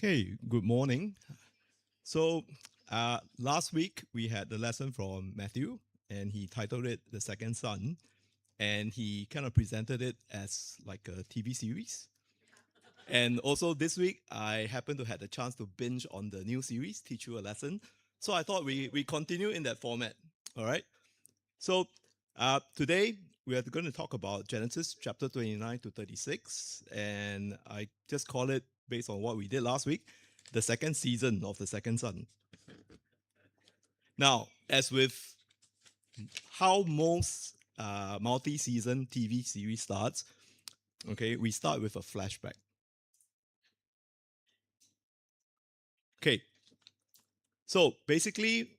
Okay, good morning. So, last week we had the lesson from Matthew, and he titled it The Second Son, and he kind of presented it as like a TV series. And also this week, I happened to have the chance to binge on the new series, Teach You a Lesson. So I thought we continue in that format. All right. So today we are going to talk about Genesis chapter 29 to 36. And I just call it, based on what we did last week, the second season of the second son. Now, as with how most multi-season TV series starts, okay, we start with a flashback. Okay, so basically,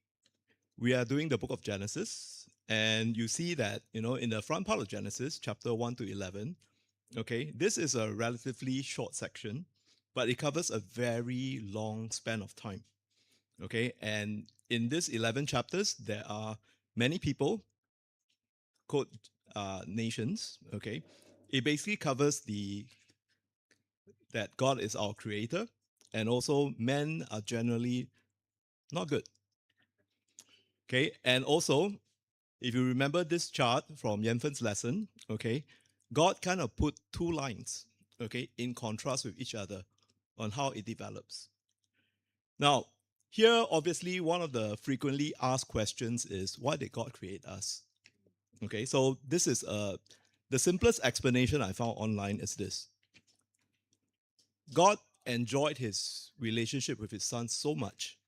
we are doing the book of Genesis, and you see that, in the front part of Genesis, chapter 1 to 11, okay, this is a relatively short section, but it covers a very long span of time, okay, and in this 11 chapters, there are many people, quote, nations, okay. It basically covers that God is our creator, and also men are generally not good, okay, and also if you remember this chart from Yenfen's lesson, okay, God kind of put two lines, okay, in contrast with each other on how it develops. Now, here, obviously, one of the frequently asked questions is, why did God create us? Okay, so this is the simplest explanation I found online is this. God enjoyed his relationship with his son so much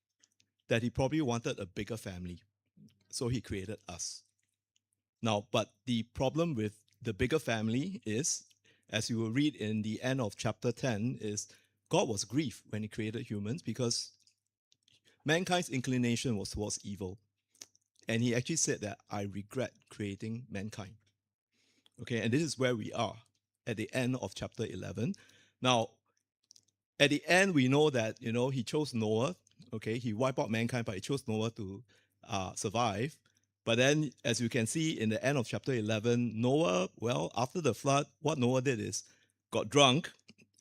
that he probably wanted a bigger family. So he created us. Now, but the problem with the bigger family is, as you will read in the end of chapter 10, is God was grieved when he created humans because mankind's inclination was towards evil. And he actually said that I regret creating mankind. Okay, and this is where we are at the end of chapter 11. Now, at the end, we know that, he chose Noah. Okay, he wiped out mankind, but he chose Noah to survive. But then, as you can see in the end of chapter 11, Noah, well, after the flood, what Noah did is got drunk,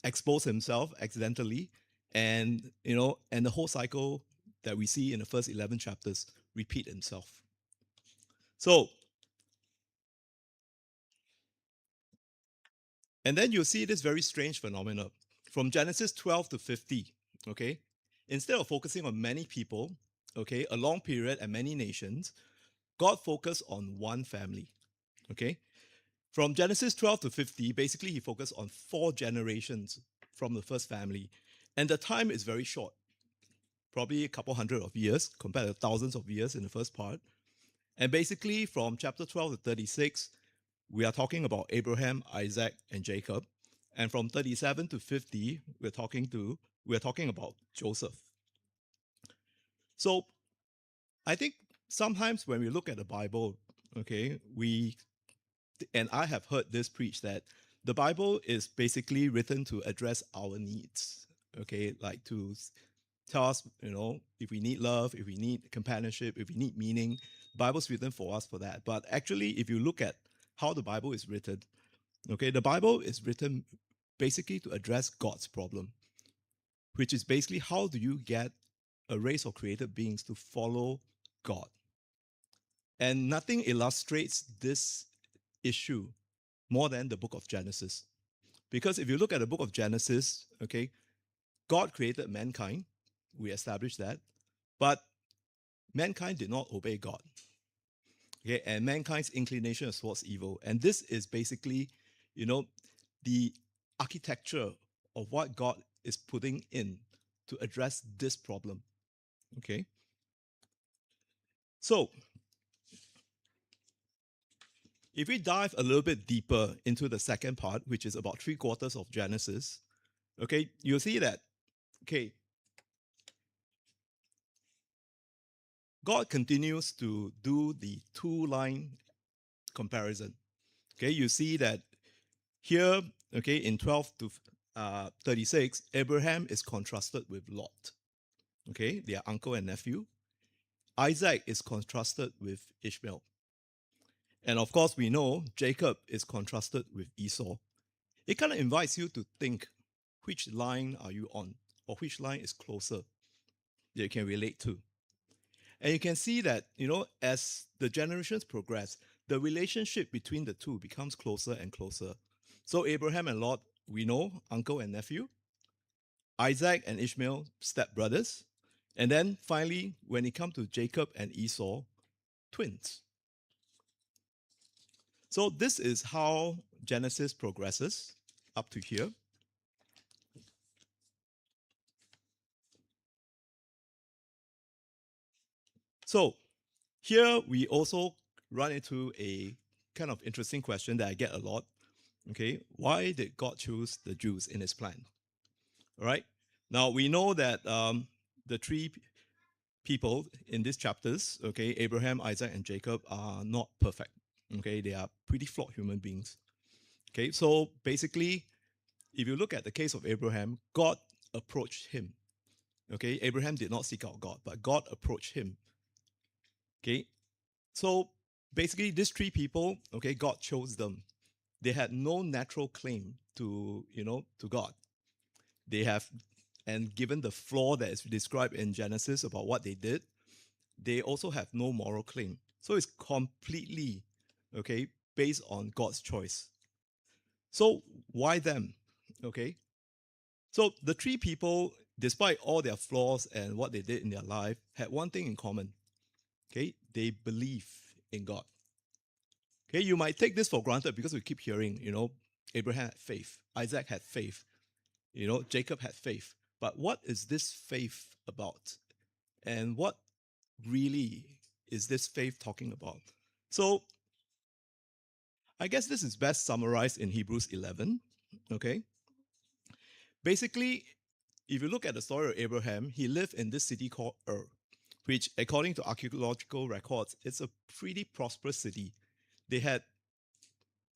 exposed himself accidentally, and the whole cycle that we see in the first 11 chapters repeat himself. So, and then you see this very strange phenomenon. From Genesis 12 to 50, okay, instead of focusing on many people, okay, a long period and many nations, God focused on one family, okay? From Genesis 12 to 50, basically he focused on 4 generations from the first family. And the time is very short, probably a couple hundred of years compared to thousands of years in the first part. And basically from chapter 12 to 36, we are talking about Abraham, Isaac, and Jacob. And from 37 to 50, we're talking about Joseph. So I think sometimes when we look at the Bible, okay, and I have heard this preached that the Bible is basically written to address our needs, okay, like to tell us, if we need love, if we need companionship, if we need meaning, the Bible's written for us for that. But actually, if you look at how the Bible is written, okay, the Bible is written basically to address God's problem, which is basically how do you get a race of created beings to follow God? And nothing illustrates this issue more than the book of Genesis. Because if you look at the book of Genesis, okay, God created mankind. We established that. But mankind did not obey God. Okay, and mankind's inclination is towards evil. And this is basically, the architecture of what God is putting in to address this problem. Okay. So if we dive a little bit deeper into the second part, which is about 3/4 of Genesis, okay, you'll see that, okay, God continues to do the two-line comparison. Okay, you see that here, okay, in 12 to 36, Abraham is contrasted with Lot, okay, their uncle and nephew. Isaac is contrasted with Ishmael. And of course, we know Jacob is contrasted with Esau. It kind of invites you to think, which line are you on? or which line is closer that you can relate to. And you can see that, as the generations progress, the relationship between the two becomes closer and closer. So Abraham and Lot, we know, uncle and nephew. Isaac and Ishmael, stepbrothers. And then finally, when it comes to Jacob and Esau, twins. So this is how Genesis progresses up to here. So here we also run into a kind of interesting question that I get a lot. Okay, why did God choose the Jews in his plan? All right. Now we know that the three people in these chapters, okay, Abraham, Isaac, and Jacob, are not perfect. Okay, they are pretty flawed human beings. Okay, so basically, if you look at the case of Abraham, God approached him. Okay, Abraham did not seek out God, but God approached him. Okay, so basically, these three people, okay, God chose them. They had no natural claim to God. They have, and given the flaw that is described in Genesis about what they did, they also have no moral claim. So it's completely, okay, based on God's choice. So why them? Okay. So the three people, despite all their flaws and what they did in their life, had one thing in common. Okay. They believe in God. Okay. You might take this for granted because we keep hearing, Abraham had faith, Isaac had faith, Jacob had faith. But what is this faith about? And what really is this faith talking about? So I guess this is best summarized in Hebrews 11. Okay. Basically, if you look at the story of Abraham, he lived in this city called Ur, which, according to archaeological records, is a pretty prosperous city. They had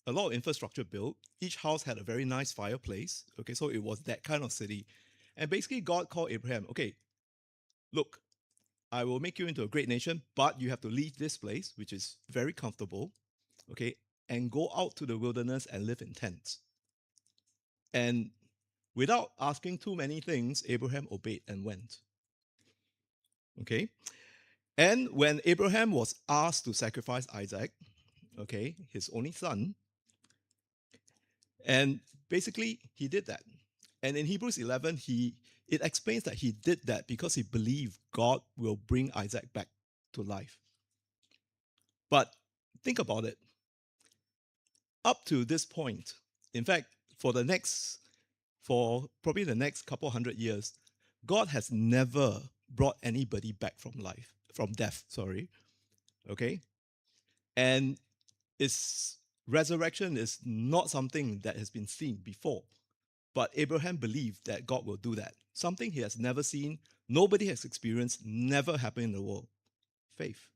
a lot of infrastructure built. Each house had a very nice fireplace. Okay, so it was that kind of city. And basically, God called Abraham, okay, look, I will make you into a great nation, but you have to leave this place, which is very comfortable, okay, and go out to the wilderness and live in tents. And without asking too many things, Abraham obeyed and went. Okay. And when Abraham was asked to sacrifice Isaac, okay, his only son, and basically he did that. And in Hebrews 11, it explains that he did that because he believed God will bring Isaac back to life. But think about it. Up to this point, in fact, for probably the next couple hundred years, God has never brought anybody back from death, sorry. Okay? And its resurrection is not something that has been seen before. But Abraham believed that God will do that. Something he has never seen, nobody has experienced, never happened in the world. Faith.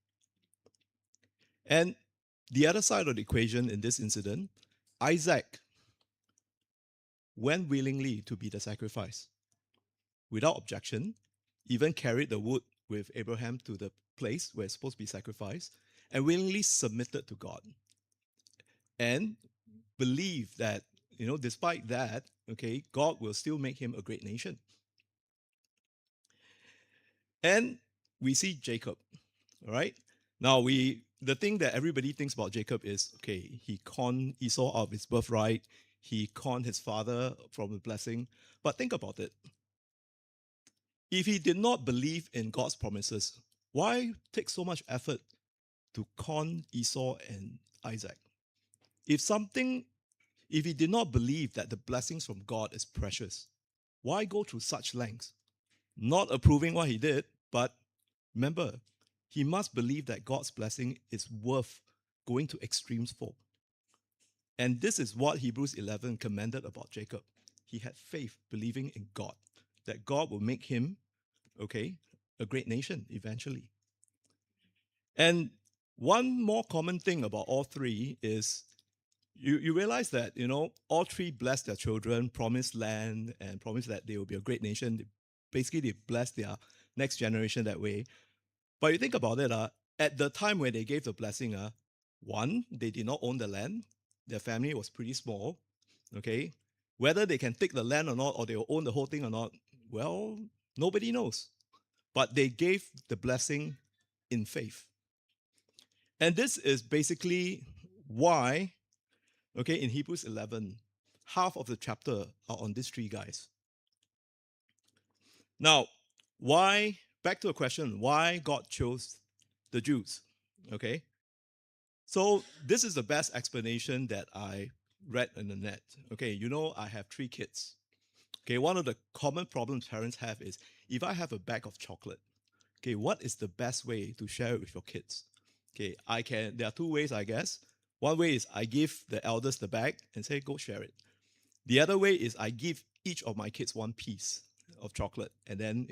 And the other side of the equation in this incident, Isaac went willingly to be the sacrifice without objection, even carried the wood with Abraham to the place where it's supposed to be sacrificed, and willingly submitted to God. And believed that, despite that, okay, God will still make him a great nation. And we see Jacob, all right? Now, the thing that everybody thinks about Jacob is, okay, he conned Esau out of his birthright, he conned his father from the blessing. But think about it. If he did not believe in God's promises, why take so much effort to con Esau and Isaac? If he did not believe that the blessings from God is precious, why go through such lengths? Not approving what he did, but remember, he must believe that God's blessing is worth going to extremes for. And this is what Hebrews 11 commended about Jacob. He had faith, believing in God, that God will make him, okay, a great nation eventually. And one more common thing about all three is you realize that, all three blessed their children, promised land, and promised that they will be a great nation. Basically, they blessed their next generation that way. But you think about it, at the time when they gave the blessing, one, they did not own the land. Their family was pretty small. Okay. Whether they can take the land or not, or they will own the whole thing or not, Well, nobody knows. But they gave the blessing in faith. And this is basically why, okay, in Hebrews 11, half of the chapter are on these three guys. Now, why, back to the question, why God chose the Jews? Okay, so this is the best explanation that I read on the net. Okay, I have three kids. Okay, one of the common problems parents have is if I have a bag of chocolate, okay, what is the best way to share it with your kids? Okay, there are two ways, I guess. One way is I give the eldest the bag and say, go share it. The other way is I give each of my kids one piece of chocolate and then,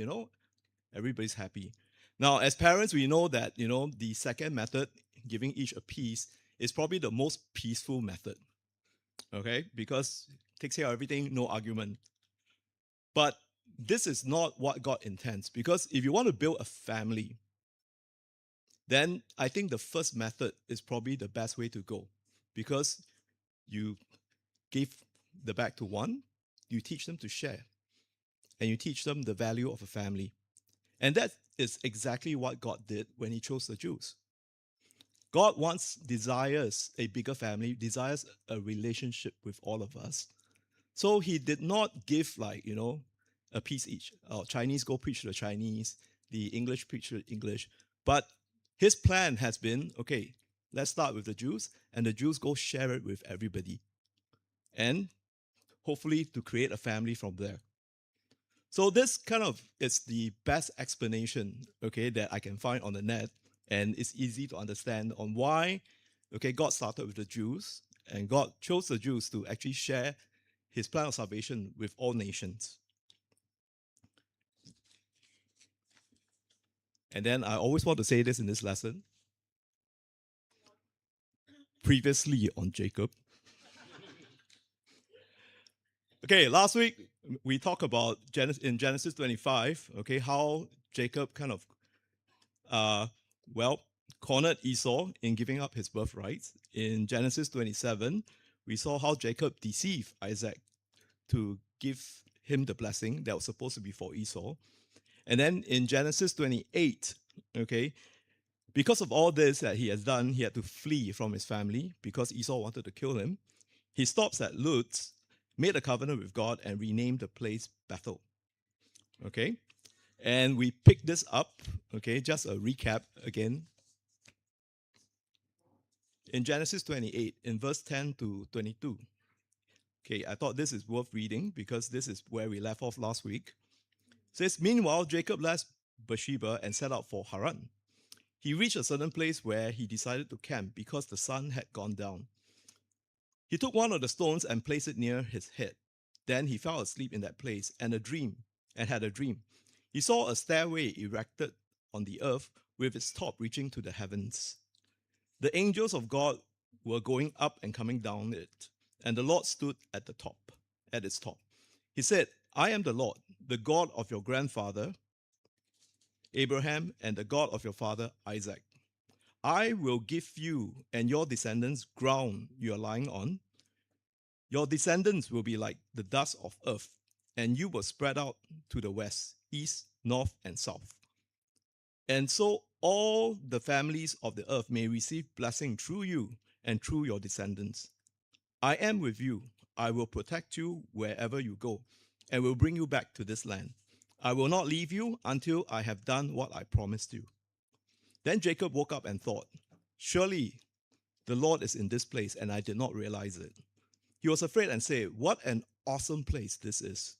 everybody's happy. Now, as parents, we know that, the second method, giving each a piece, is probably the most peaceful method, okay? Because it takes care of everything, no argument. But this is not what God intends. Because if you want to build a family, then I think the first method is probably the best way to go. Because you give the bag to one, you teach them to share, and you teach them the value of a family. And that is exactly what God did when he chose the Jews. God desires a bigger family, desires a relationship with all of us. So he did not give a piece each. Chinese go preach to the Chinese, the English preach to the English. But his plan has been, okay, let's start with the Jews, and the Jews go share it with everybody. And hopefully to create a family from there. So this kind of is the best explanation, okay, that I can find on the net, and it's easy to understand on why, okay, God started with the Jews, and God chose the Jews to actually share his plan of salvation with all nations. And then I always want to say this in this lesson. Previously on Jacob. Okay, last week we talked about in Genesis 25, okay, how Jacob kind of uh, well, cornered Esau in giving up his birthright. In Genesis 27, we saw how Jacob deceived Isaac to give him the blessing that was supposed to be for Esau. And then in Genesis 28, okay, because of all this that he has done, he had to flee from his family because Esau wanted to kill him. He stops at Luz, made a covenant with God, and renamed the place Bethel. Okay, and we pick this up, okay, just a recap again. In Genesis 28, in verse 10 to 22. Okay, I thought this is worth reading because this is where we left off last week. It says, meanwhile, Jacob left Beersheba and set out for Haran. He reached a certain place where he decided to camp because the sun had gone down. He took one of the stones and placed it near his head. Then he fell asleep in that place and had a dream. He saw a stairway erected on the earth with its top reaching to the heavens. The angels of God were going up and coming down it, and the Lord stood at its top. He said, I am the Lord, the God of your grandfather Abraham and the God of your father Isaac. I will give you and your descendants ground you are lying on. Your descendants will be like the dust of earth, and you will spread out to the west, east, north, and south. And so all the families of the earth may receive blessing through you and through your descendants. I am with you. I will protect you wherever you go and will bring you back to this land. I will not leave you until I have done what I promised you. Then Jacob woke up and thought, surely the Lord is in this place, and I did not realize it. He was afraid and said, what an awesome place this is.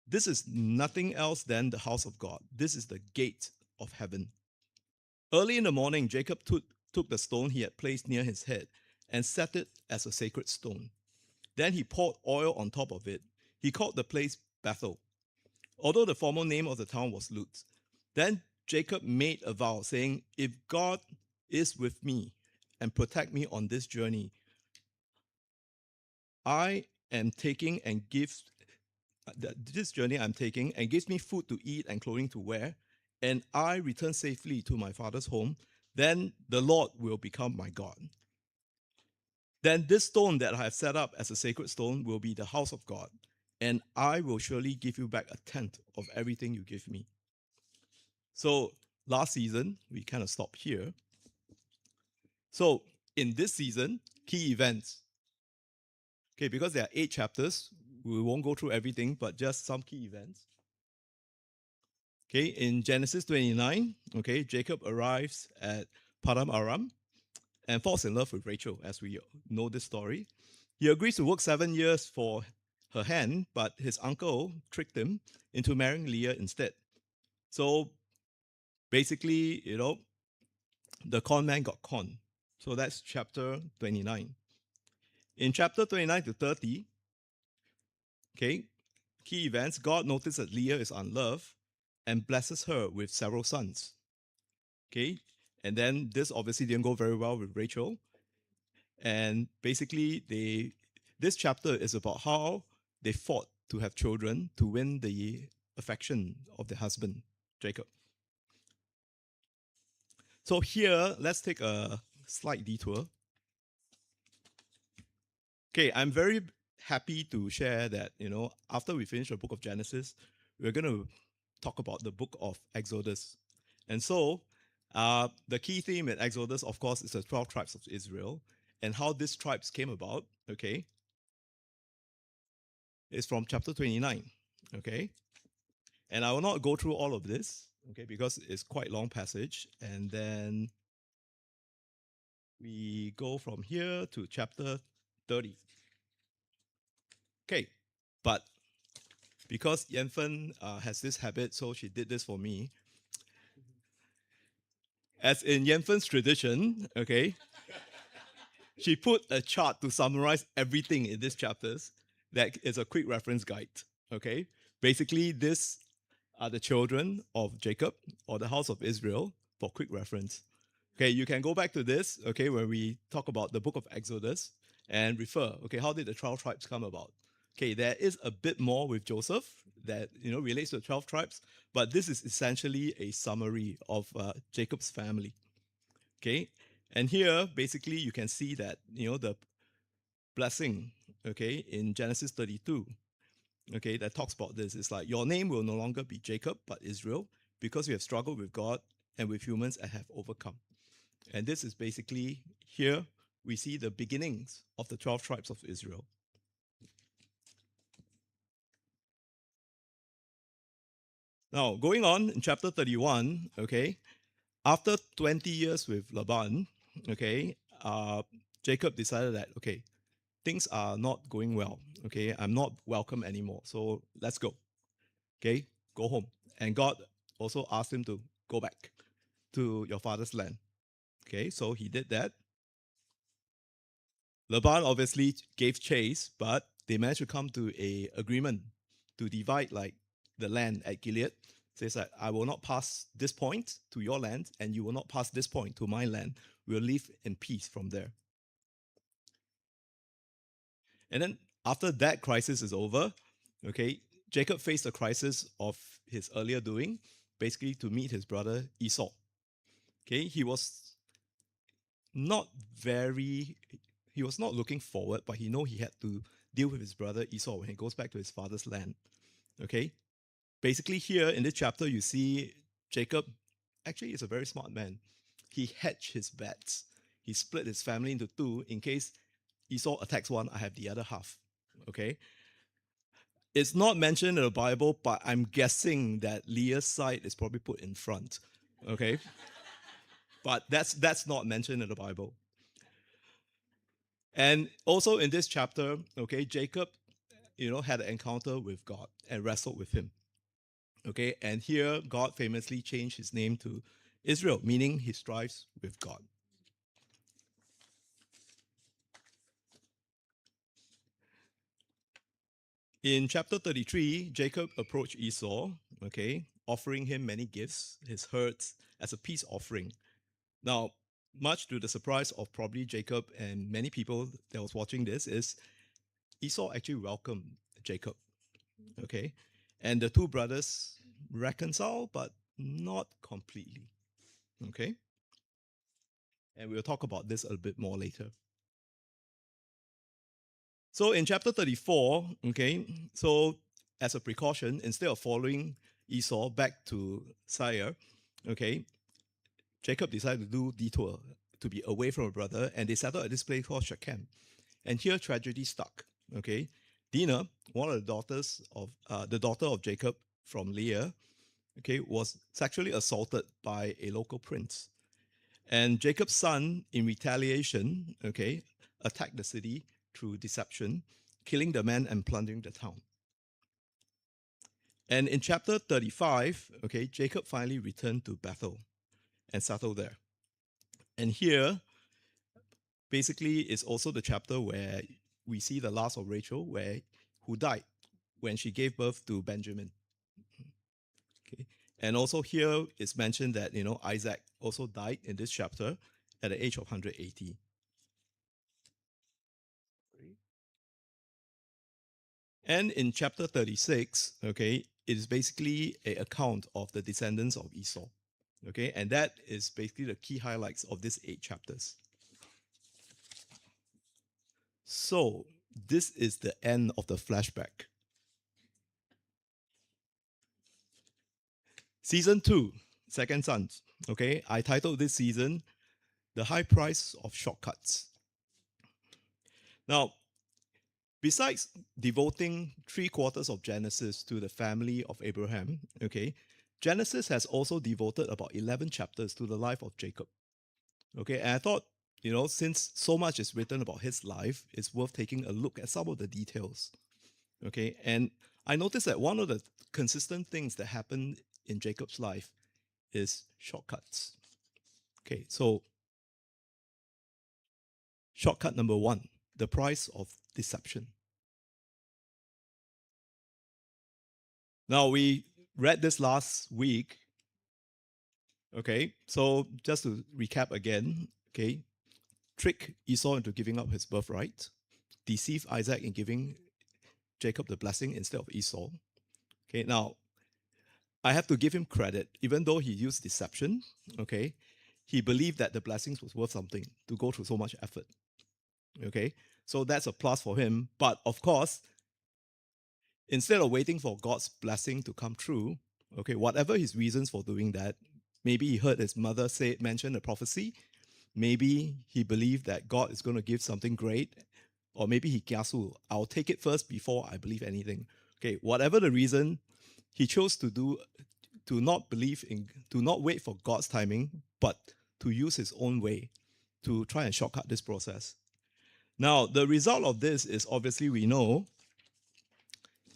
This is nothing else than the house of God. This is the gate of heaven. Early in the morning, Jacob took the stone he had placed near his head and set it as a sacred stone. Then he poured oil on top of it. He called the place Bethel, although the former name of the town was Luz. Then Jacob made a vow, saying, if God is with me and protect me on this journey I am taking and gives this journey I'm taking and gives me food to eat and clothing to wear, and I return safely to my father's home, then the Lord will become my God. Then this stone that I have set up as a sacred stone will be the house of God, and I will surely give you back a tenth of everything you give me. So last season, we kind of stopped here. So in this season, key events. Okay, because there are 8 chapters, we won't go through everything, but just some key events. Okay, in Genesis 29, okay, Jacob arrives at Padam Aram and falls in love with Rachel, as we know this story. He agrees to work 7 years for her hand, but his uncle tricked him into marrying Leah instead. So basically, the con man got conned. So that's chapter 29. In chapter 29 to 30, okay, key events, God notices that Leah is unloved and blesses her with several sons. Okay, and then this obviously didn't go very well with Rachel. And basically, this chapter is about how they fought to have children to win the affection of the husband, Jacob. So here, let's take a slight detour. Okay, I'm very happy to share that, after we finish the book of Genesis, we're going to talk about the book of Exodus. And so, the key theme in Exodus, of course, is the 12 tribes of Israel and how these tribes came about, okay, is from chapter 29, okay? And I will not go through all of this, okay, because it's quite long passage. And then we go from here to chapter 30. Okay, but because Yanfen has this habit, so she did this for me. As in Yanfen's tradition, okay, she put a chart to summarize everything in these chapters that is a quick reference guide, okay? Basically, these are the children of Jacob or the house of Israel for quick reference. Okay, you can go back to this, okay, when we talk about the book of Exodus and refer, okay, how did the 12 tribes come about? Okay, there is a bit more with Joseph that, relates to the 12 tribes, but this is essentially a summary of Jacob's family. Okay, and here, basically, you can see that, the blessing, okay, in Genesis 32, okay, that talks about this. It's like, your name will no longer be Jacob, but Israel, because you have struggled with God and with humans and have overcome. And this is basically here we see the beginnings of the 12 tribes of Israel. Now, going on in chapter 31, okay, after 20 years with Laban, okay, Jacob decided that, okay, things are not going well. Okay, I'm not welcome anymore. So let's go. Okay, go home. And God also asked him to go back to your father's land. Okay, so he did that. Laban obviously gave chase, but they managed to come to a agreement to divide like the land at Gilead. Says that I will not pass this point to your land, and you will not pass this point to my land. We'll live in peace from there. And then after that crisis is over, okay, Jacob faced the crisis of his earlier doing, basically to meet his brother Esau. Okay, not very he was not looking forward, but he know he had to deal with his brother Esau when he goes back to his father's land. Okay, basically here in this chapter you see Jacob actually is a very smart man. He hedged his bets. He split his family into two in case Esau attacks one, I have the other half. Okay, it's not mentioned in the Bible, but I'm guessing that Leah's side is probably put in front. Okay, but that's not mentioned in the Bible. And also in this chapter, okay, Jacob, had an encounter with God and wrestled with him. Okay, and here God famously changed his name to Israel, meaning he strives with God. In chapter 33, Jacob approached Esau, okay, offering him many gifts, his herds, as a peace offering. Now, much to the surprise of probably Jacob and many people that was watching this, is Esau actually welcomed Jacob, okay? And the two brothers reconcile, but not completely, okay? And we'll talk about this a bit more later. So in chapter 34, okay, so as a precaution, instead of following Esau back to Seir, okay, Jacob decided to do detour to be away from her brother, and they settled at this place called Shechem. And here tragedy stuck. Okay, Dinah, one of the daughter of Jacob from Leah, okay, was sexually assaulted by a local prince. And Jacob's son, in retaliation, okay, attacked the city through deception, killing the man and plundering the town. And in chapter 35, okay, Jacob finally returned to Bethel and settled there. And here, basically, is also the chapter where we see the last of Rachel, who died when she gave birth to Benjamin. Okay. And also here it's mentioned that Isaac also died in this chapter at the age of 180. And in chapter 36, okay, it is basically an account of the descendants of Esau. Okay, and that is basically the key highlights of these 8 chapters. So this is the end of the flashback. Season 2, Second Sons. Okay, I titled this season The High Price of Shortcuts. Now, besides devoting 3/4 of Genesis to the family of Abraham, okay, Genesis has also devoted about 11 chapters to the life of Jacob. Okay, and I thought, since so much is written about his life, it's worth taking a look at some of the details. Okay, and I noticed that one of the consistent things that happened in Jacob's life is shortcuts. Okay, so shortcut number 1, the price of deception. Now, we read this last week. Okay, so just to recap again, okay, trick Esau into giving up his birthright, deceive Isaac in giving Jacob the blessing instead of Esau. Okay, now I have to give him credit, even though he used deception, okay, he believed that the blessings was worth something to go through so much effort. Okay, so that's a plus for him. But of course, instead of waiting for God's blessing to come true, okay, whatever his reasons for doing that, maybe he heard his mother mention a prophecy, maybe he believed that God is going to give something great, or maybe he kiasu, I'll take it first before I believe anything. Okay, whatever the reason, he chose to not wait for God's timing, but to use his own way to try and shortcut this process. Now, the result of this is obviously we know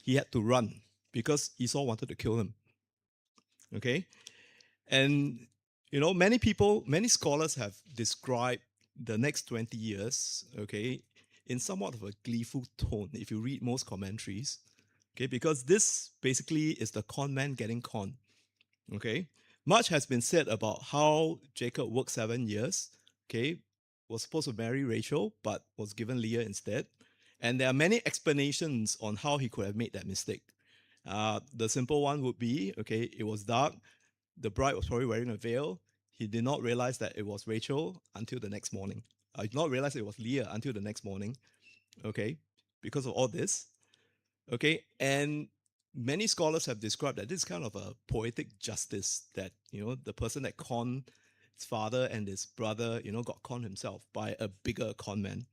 he had to run because Esau wanted to kill him. Okay? And many scholars have described the next 20 years, okay, in somewhat of a gleeful tone if you read most commentaries. Okay, because this basically is the con man getting con. Okay? Much has been said about how Jacob worked 7 years, okay, was supposed to marry Rachel, but was given Leah instead. And there are many explanations on how he could have made that mistake. The simple one would be, okay, it was dark, the bride was probably wearing a veil. He did not realize that it was Rachel until the next morning. I did not realize it was Leah until the next morning, okay, because of all this. Okay, and many scholars have described that this is kind of a poetic justice that, the person that conned his father and his brother, got conned himself by a bigger con man.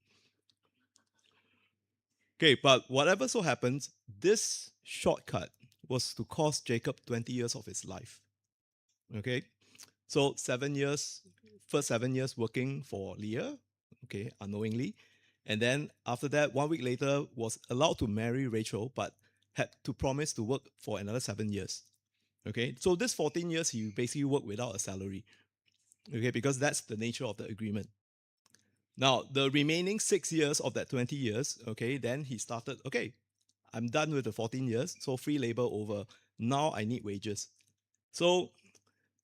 Okay, but whatever so happens, this shortcut was to cost Jacob 20 years of his life. Okay, so 7 years, first 7 years working for Leah, okay, unknowingly. And then after that, 1 week later, was allowed to marry Rachel, but had to promise to work for another 7 years. Okay, so this 14 years, he basically worked without a salary. Okay, because that's the nature of the agreement. Now, the remaining 6 years of that 20 years, okay, then he started, okay, I'm done with the 14 years, so free labor over. Now I need wages. So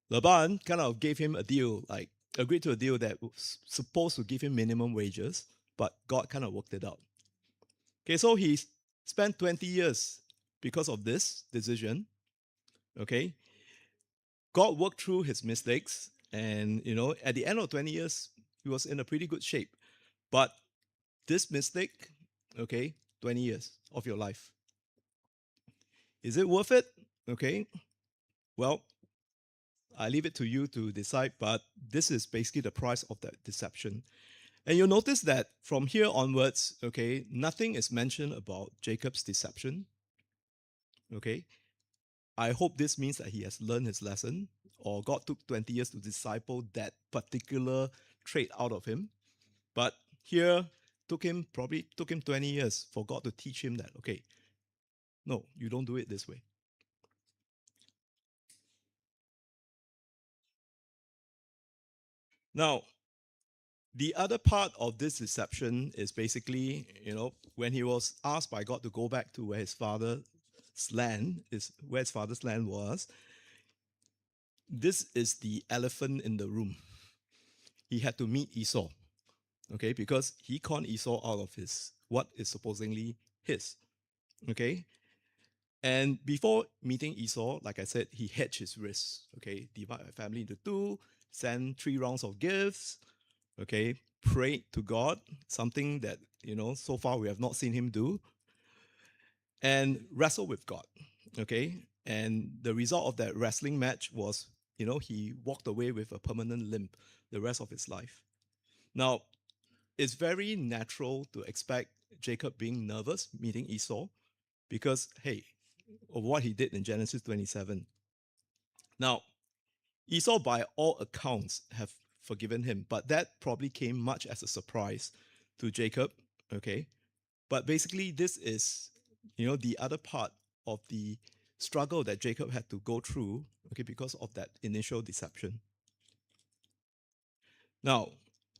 Laban kind of gave him a deal, like agreed to a deal that was supposed to give him minimum wages, but God kind of worked it out. Okay, so he spent 20 years because of this decision. Okay, God worked through his mistakes, and at the end of 20 years, he was in a pretty good shape. But this mistake, okay, 20 years of your life. Is it worth it? Okay, well, I leave it to you to decide, but this is basically the price of that deception. And you'll notice that from here onwards, okay, nothing is mentioned about Jacob's deception. Okay, I hope this means that he has learned his lesson, or God took 20 years to disciple that particular trait out of him. But here probably took him 20 years for God to teach him that, okay, no, you don't do it this way. Now, the other part of this deception is basically, when he was asked by God to go back to where his father's land was, this is the elephant in the room. He had to meet Esau, okay, because he conned Esau out of what is supposedly his, okay. And before meeting Esau, like I said, he hedged his risks, okay, divide my family into two, send 3 rounds of gifts, okay, prayed to God, something that, so far we have not seen him do, and wrestle with God, okay. And the result of that wrestling match was, he walked away with a permanent limp the rest of his life. Now, it's very natural to expect Jacob being nervous meeting Esau because, hey, of what he did in Genesis 27. Now, Esau, by all accounts, have forgiven him, but that probably came much as a surprise to Jacob, okay? But basically, this is, the other part of the struggle that Jacob had to go through, okay, because of that initial deception. Now,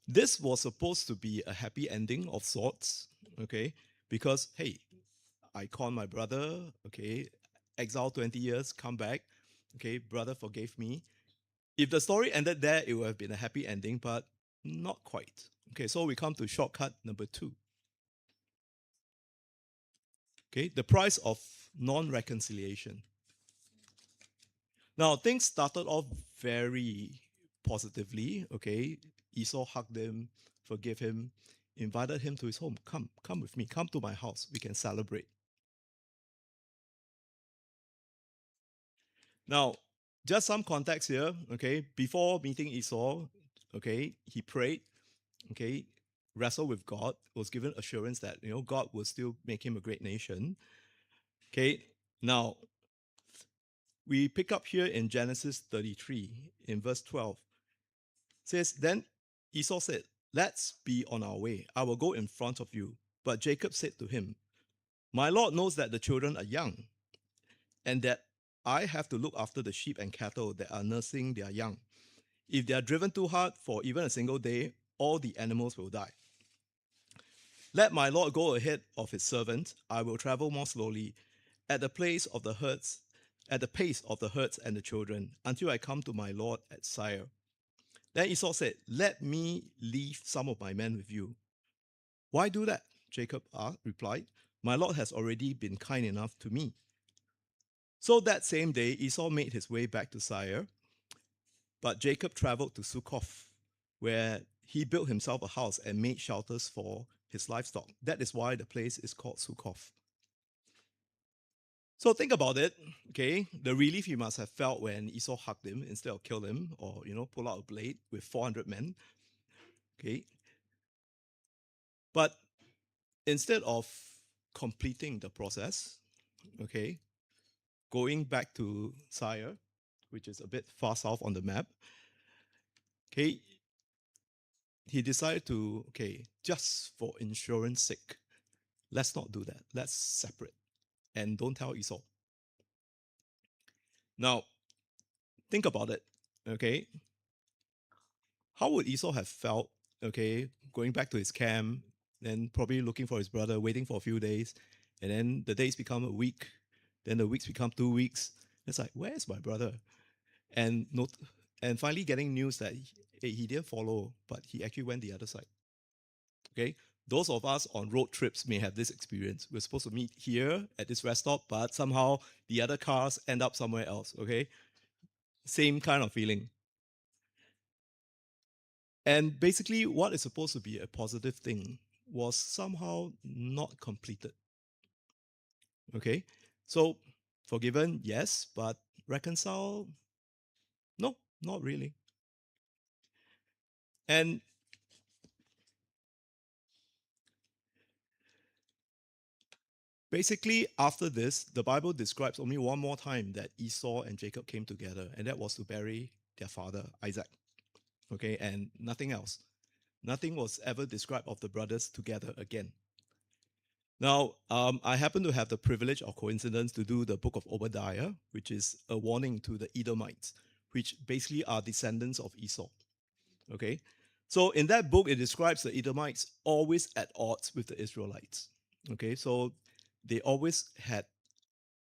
this was supposed to be a happy ending of sorts, okay? Because, hey, I conned my brother, okay, exile 20 years, come back, okay, brother forgave me. If the story ended there, it would have been a happy ending, but not quite. Okay, so we come to shortcut number 2. Okay, the price of non-reconciliation. Now, things started off very positively. Okay, Esau hugged him, forgave him, invited him to his home. Come with me. Come to my house. We can celebrate. Now, just some context here. Okay, before meeting Esau, okay, he prayed. Okay, wrestled with God. Was given assurance that God will still make him a great nation. Okay, now we pick up here in Genesis 33 in verse 12. It says, Then Esau said, Let's be on our way. I will go in front of you. But Jacob said to him, My Lord knows that the children are young, and that I have to look after the sheep and cattle that are nursing their young. If they are driven too hard for even a single day, all the animals will die. Let my Lord go ahead of his servant. I will travel more slowly at the place of the herds, at the pace of the herds and the children, until I come to my Lord at Seir. Then Esau said, Let me leave some of my men with you. Why do that? Jacob replied, My Lord has already been kind enough to me. So that same day, Esau made his way back to Seir, but Jacob traveled to Succoth, where he built himself a house and made shelters for his livestock. That is why the place is called Succoth. So think about it, okay? The relief he must have felt when Esau hugged him instead of killed him or, pull out a blade with 400 men, okay? But instead of completing the process, okay, going back to Sire, which is a bit far south on the map, okay, he decided to, okay, just for insurance sake, let's not do that. Let's separate and don't tell Esau. Now, think about it, okay? How would Esau have felt, okay, going back to his camp, then probably looking for his brother, waiting for a few days, and then the days become a week, then the weeks become 2 weeks. It's like, where's my brother? And not, and finally getting news that he didn't follow, but he actually went the other side. Okay, those of us on road trips may have this experience. We're supposed to meet here at this rest stop, but somehow the other cars end up somewhere else. Okay, same kind of feeling. And basically, what is supposed to be a positive thing, was somehow not completed. Okay, so forgiven, yes, but reconcile, no, not really. And basically, after this, the Bible describes only one more time that Esau and Jacob came together, and that was to bury their father, Isaac. Okay, and nothing else. Nothing was ever described of the brothers together again. Now, I happen to have the privilege or coincidence to do the book of Obadiah, which is a warning to the Edomites, which basically are descendants of Esau. Okay, so in that book, it describes the Edomites always at odds with the Israelites. Okay, so they always had,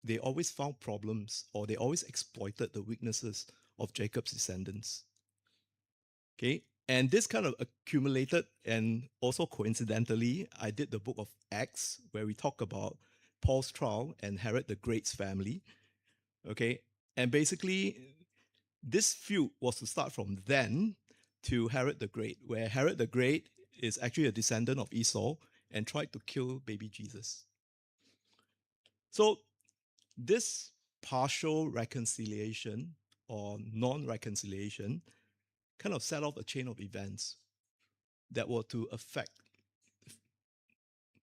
they always found problems, or they always exploited the weaknesses of Jacob's descendants. Okay, and this kind of accumulated, and also coincidentally, I did the book of Acts where we talk about Paul's trial and Herod the Great's family. Okay, and basically, this feud was to start from then to Herod the Great, where Herod the Great is actually a descendant of Esau and tried to kill baby Jesus. So, this partial reconciliation or non reconciliation kind of set off a chain of events that were to affect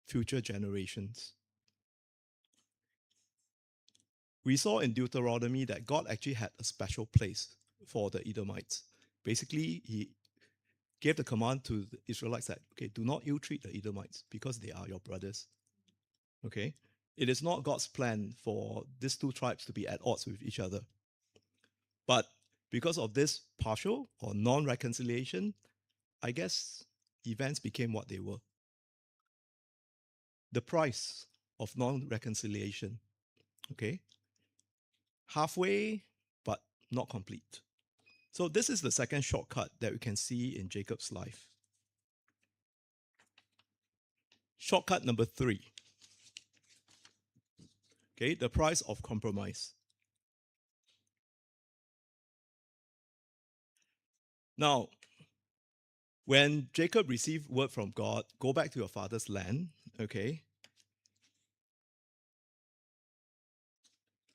future generations. We saw in Deuteronomy that God actually had a special place for the Edomites. Basically, he gave the command to the Israelites that, okay, do not ill treat the Edomites because they are your brothers. Okay? It is not God's plan for these two tribes to be at odds with each other. But because of this partial or non reconciliation, I guess events became what they were. The price of non reconciliation. Okay? Halfway, but not complete. So, this is the second shortcut that we can see in Jacob's life. Shortcut number 3. Okay, the price of compromise. Now, when Jacob received word from God, go back to your father's land, okay,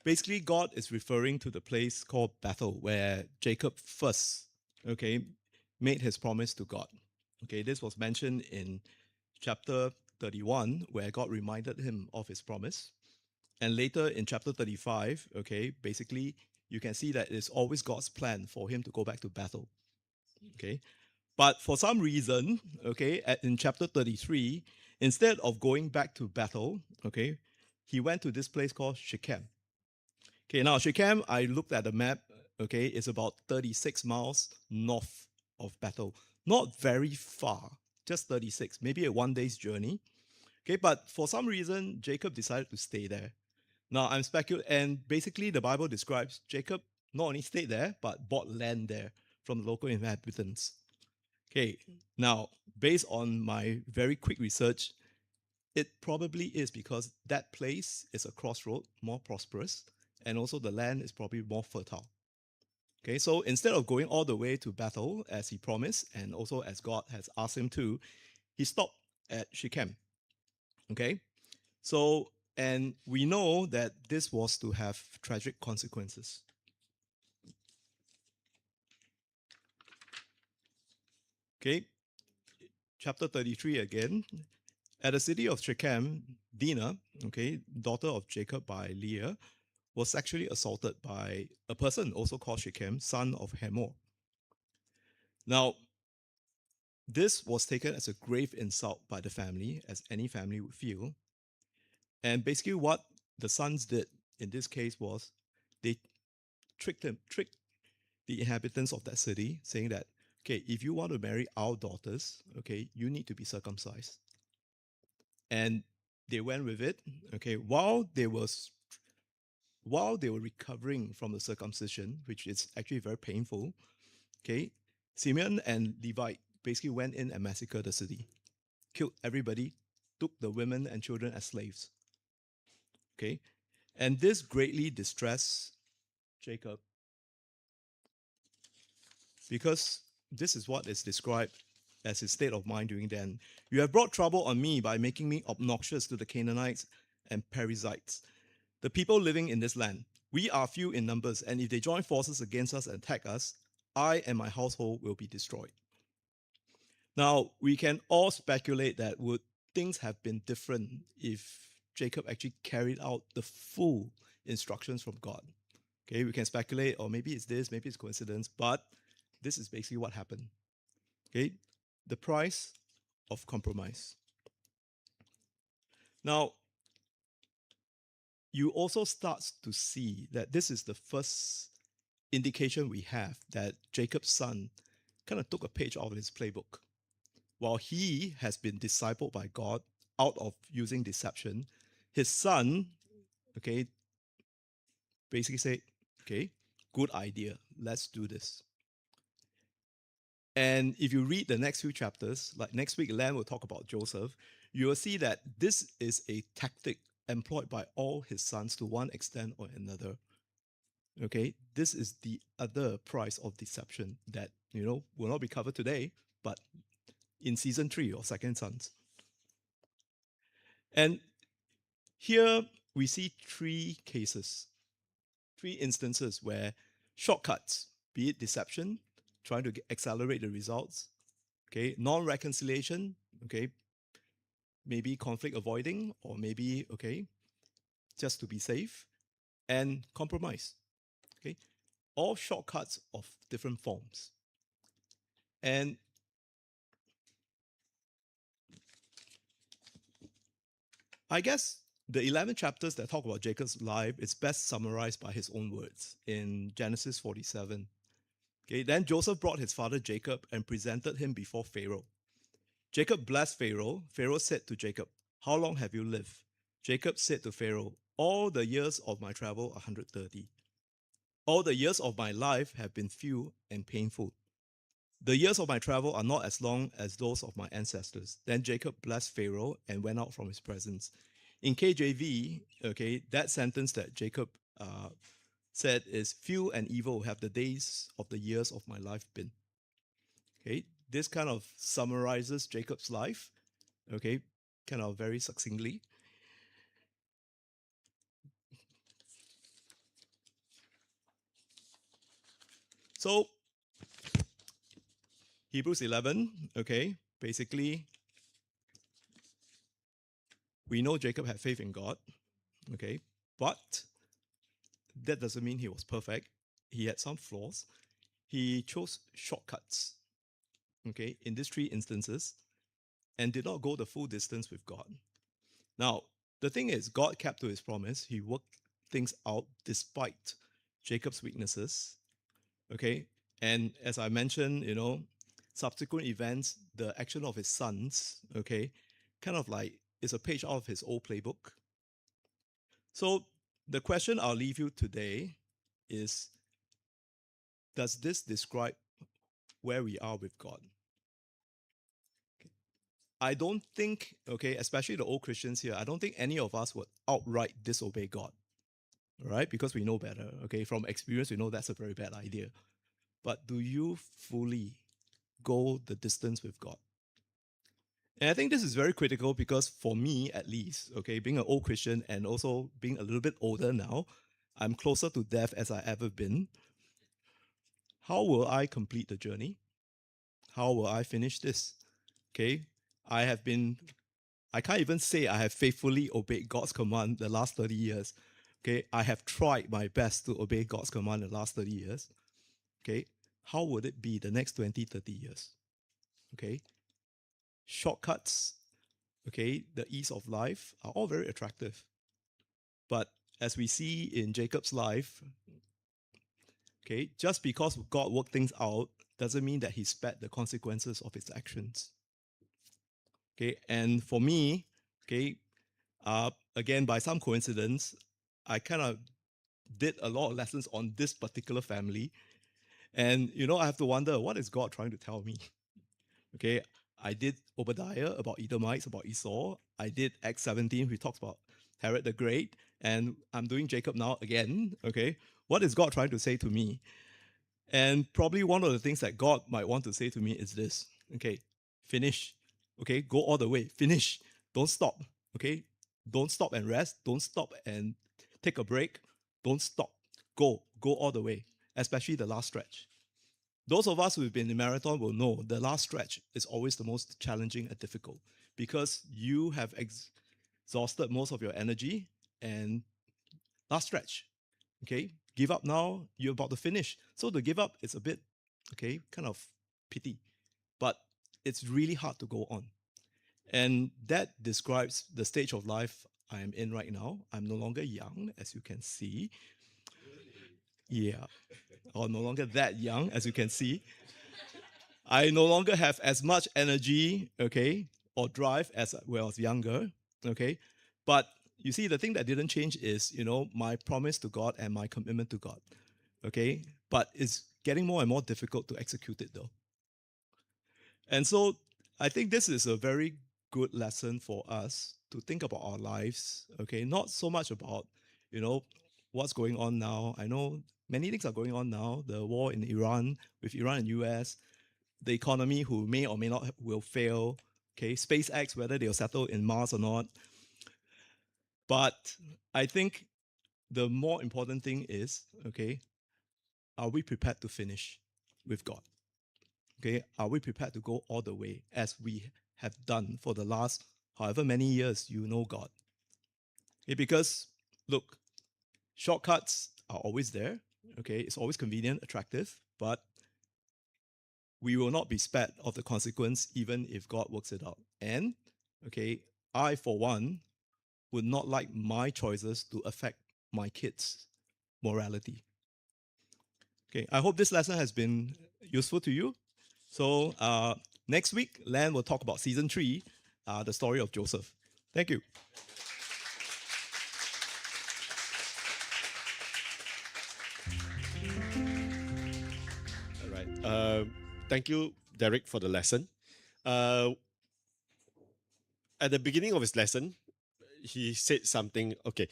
basically God is referring to the place called Bethel, where Jacob first, okay, made his promise to God. Okay, this was mentioned in chapter 31, where God reminded him of his promise. And later in chapter 35, okay, basically you can see that it's always God's plan for him to go back to Bethel. Okay. But for some reason, okay, in chapter 33, instead of going back to Bethel, okay, he went to this place called Shechem. Okay, now Shechem, I looked at the map, okay, it's about 36 miles north of Bethel. Not very far, just 36, maybe a 1 day's journey. Okay, but for some reason, Jacob decided to stay there. Now I'm speculating, and basically the Bible describes Jacob not only stayed there, but bought land there from the local inhabitants. Okay, now based on my very quick research, it probably is because that place is a crossroad, more prosperous, and also the land is probably more fertile. Okay, so instead of going all the way to Bethel as he promised, and also as God has asked him to, he stopped at Shechem. Okay, so, and we know that this was to have tragic consequences. Okay, chapter 33 again. At the city of Shechem, Dinah, okay, daughter of Jacob by Leah, was sexually assaulted by a person also called Shechem, son of Hamor. Now, this was taken as a grave insult by the family, as any family would feel. And basically, what the sons did in this case was they tricked the inhabitants of that city, saying that, okay, if you want to marry our daughters, okay, you need to be circumcised. And they went with it. Okay, while they were recovering from the circumcision, which is actually very painful, okay, Simeon and Levite basically went in and massacred the city, killed everybody, took the women and children as slaves. Okay, and this greatly distressed Jacob because this is what is described as his state of mind during then. You have brought trouble on me by making me obnoxious to the Canaanites and Perizzites, the people living in this land. We are few in numbers, and if they join forces against us and attack us, I and my household will be destroyed. Now, we can all speculate that would things have been different if Jacob actually carried out the full instructions from God. Okay, we can speculate, or maybe it's this, maybe it's coincidence, but this is basically what happened. Okay, the price of compromise. Now, you also start to see that this is the first indication we have that Jacob's son kind of took a page out of his playbook. While he has been discipled by God out of using deception, his son, okay, basically said, okay, good idea, let's do this. And if you read the next few chapters, like next week, Lam will talk about Joseph, you will see that this is a tactic employed by all his sons to one extent or another. Okay, this is the other price of deception that, will not be covered today, but in season 3 of Second Sons. And here we see 3 cases, 3 instances where shortcuts, be it deception, trying to accelerate the results, okay, non-reconciliation, okay, maybe conflict avoiding, or maybe, okay, just to be safe, and compromise, okay, all shortcuts of different forms. And I guess the 11 chapters that talk about Jacob's life is best summarized by his own words in Genesis 47. Okay, then Joseph brought his father Jacob and presented him before Pharaoh. Jacob blessed Pharaoh. Pharaoh said to Jacob, "How long have you lived?" Jacob said to Pharaoh, "All the years of my travel, 130. All the years of my life have been few and painful. The years of my travel are not as long as those of my ancestors." Then Jacob blessed Pharaoh and went out from his presence. In KJV, okay, that sentence that Jacob said is, "Few and evil have the days of the years of my life been." Okay, this kind of summarizes Jacob's life, okay, kind of very succinctly. So, Hebrews 11, okay, basically, we know Jacob had faith in God, okay, but that doesn't mean he was perfect. He had some flaws. He chose shortcuts, okay, in these 3 instances, and did not go the full distance with God. Now, the thing is, God kept to his promise. He worked things out despite Jacob's weaknesses, okay? And as I mentioned, subsequent events, the action of his sons, okay, kind of like is a page out of his old playbook. So the question I'll leave you today is, does this describe where we are with God? I don't think, okay, especially the old Christians here, I don't think any of us would outright disobey God, right? Because we know better, okay? From experience, we know that's a very bad idea. But do you fully go the distance with God? And I think this is very critical because for me, at least, okay, being an old Christian and also being a little bit older now, I'm closer to death as I ever been. How will I complete the journey? How will I finish this? Okay, I have been, I can't even say I have faithfully obeyed God's command the last 30 years. Okay, I have tried my best to obey God's command the last 30 years. Okay, how would it be the next 20, 30 years? Okay, shortcuts, okay, the ease of life are all very attractive. But as we see in Jacob's life, okay, just because God worked things out doesn't mean that he spared the consequences of his actions. Okay, and for me, okay, again, by some coincidence, I kind of did a lot of lessons on this particular family. And, I have to wonder, what is God trying to tell me? Okay, I did Obadiah about Edomites, about Esau. I did Acts 17, which talks about Herod the Great. And I'm doing Jacob now again. Okay, what is God trying to say to me? And probably one of the things that God might want to say to me is this. Okay, Finish. Okay, go all the way. Finish. Don't stop. Okay, don't stop and rest. Don't stop and take a break. Don't stop. Go all the way, especially the last stretch. Those of us who've been in marathon will know the last stretch is always the most challenging and difficult because you have exhausted most of your energy and last stretch. Okay, give up now, you're about to finish. So to give up is a bit, okay, kind of pity, but it's really hard to go on. And that describes the stage of life I am in right now. I'm no longer young, as you can see. Yeah, or no longer that young, as you can see. I no longer have as much energy, okay, or drive as when I was younger, okay. But you see, the thing that didn't change is, my promise to God and my commitment to God, okay. But it's getting more and more difficult to execute it, though. And so I think this is a very good lesson for us to think about our lives, okay? Not so much about, you know, what's going on now. I know many things are going on now. The war in Iran, with Iran and US, the economy who may or may not will fail, okay? SpaceX, whether they'll settle in Mars or not. But I think the more important thing is, okay, are we prepared to finish with God? Okay, are we prepared to go all the way as we have done for the last however many years you know God? Okay, because look, shortcuts are always there. Okay, it's always convenient, attractive, but we will not be spared of the consequence even if God works it out. And okay, I for one would not like my choices to affect my kids' morality. Okay, I hope this lesson has been useful to you. So next week, Len will talk about season 3, the story of Joseph. Thank you. All right. Thank you, Derek, for the lesson. Uh, at the beginning of his lesson, he said something. Okay,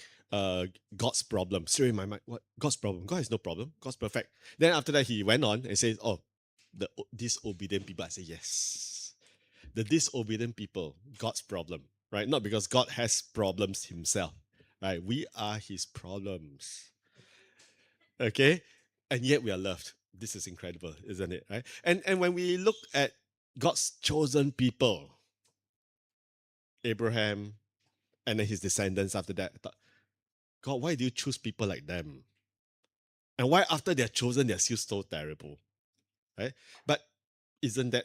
God's problem. Straight in my mind, what God's problem? God has no problem. God's perfect. Then after that, he went on and said, "Oh, the disobedient people." I say, "Yes, the disobedient people, God's problem, right? Not because God has problems himself, right? We are His problems, okay? And yet we are loved. This is incredible, isn't it? Right? And when we look at God's chosen people, Abraham, and then his descendants after that, I thought, God, why do you choose people like them? And why after they're chosen, they're still so terrible? Right? But isn't that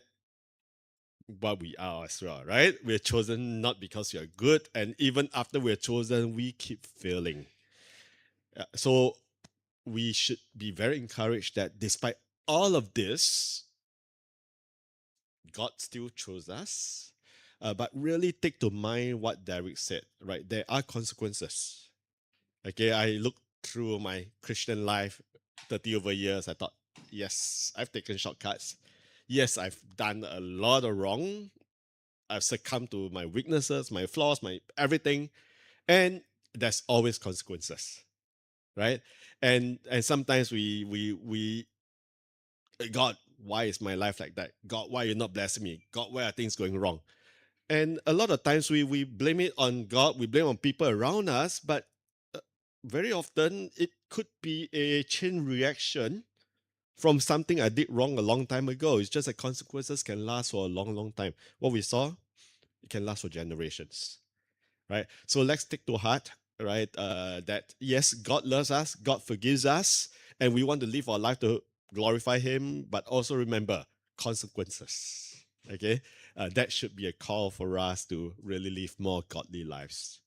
what we are as well, right? We're chosen not because we are good, and even after we're chosen, we keep failing. So we should be very encouraged that despite all of this, God still chose us. But really take to mind what Derek said, right? There are consequences. Okay, I looked through my Christian life 30 over years. I thought, yes, I've taken shortcuts. Yes, I've done a lot of wrong. I've succumbed to my weaknesses, my flaws, my everything. And there's always consequences, right? And sometimes we God, why is my life like that? God, why are you not blessing me? God, why are things going wrong? And a lot of times we blame it on God, we blame on people around us, but uh, very often it could be a chain reaction from something I did wrong a long time ago. It's just that consequences can last for a long, long time. What we saw, it can last for generations, right? So let's take to heart, right, that yes, God loves us, God forgives us, and we want to live our life to glorify Him, but also remember consequences. Okay, that should be a call for us to really live more godly lives.